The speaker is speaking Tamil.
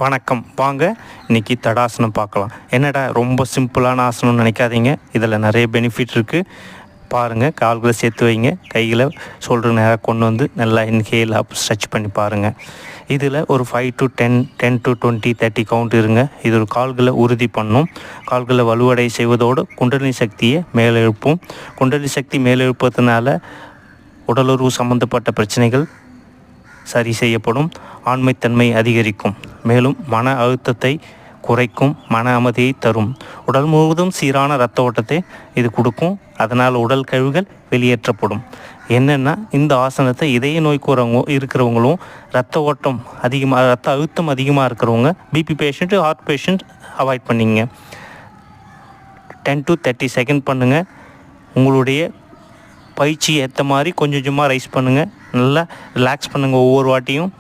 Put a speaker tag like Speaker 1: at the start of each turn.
Speaker 1: வணக்கம். வாங்க இன்றைக்கி தடாசனம் பார்க்கலாம். என்னடா ரொம்ப சிம்பிளான ஆசனம்னு நினைக்காதீங்க, இதில் நிறைய பெனிஃபிட் இருக்குது. பாருங்கள், கால்களை சேர்த்து வைங்க, கைகளை ஷோல்டர் நேராக கொண்டு வந்து நல்லா இன்ஹேல் அப் ஸ்ட்ரெச் பண்ணி பாருங்கள். இதில் ஒரு 5 to 10 to 20 30 கவுண்ட் இருங்க. இது ஒரு கால்களை உறுதி பண்ணும். கால்களை வலுவடை செய்வதோடு குண்டலினி சக்தியை மேலெழுப்பும். குண்டலினி சக்தி மேலெழுப்பதுனால உடலுறவு சம்பந்தப்பட்ட பிரச்சனைகள் சரி செய்யப்படும். ஆண்மைத்தன்மை அதிகரிக்கும். மேலும் மன அழுத்தத்தை குறைக்கும், மன அமைதியை தரும். உடல் முழுவதும் சீரான இரத்த ஓட்டத்தை இது கொடுக்கும். அதனால் உடல் கழிவுகள் வெளியேற்றப்படும். என்னென்னா, இந்த ஆசனத்தை இதய நோய் இருக்கிறவங்களும், இரத்த ஓட்டம் அதிகமாக, இரத்த அழுத்தம் அதிகமாக இருக்கிறவங்க, BP patient, heart patient avoid பண்ணிங்க. 10 to 30 செகண்ட் பண்ணுங்கள். உங்களுடைய பயிற்சி ஏற்ற மாதிரி கொஞ்சம் கொஞ்சமாக ரைஸ் பண்ணுங்கள். நல்லா ரிலாக்ஸ் பண்ணுங்கள் ஒவ்வொரு வாட்டியும்.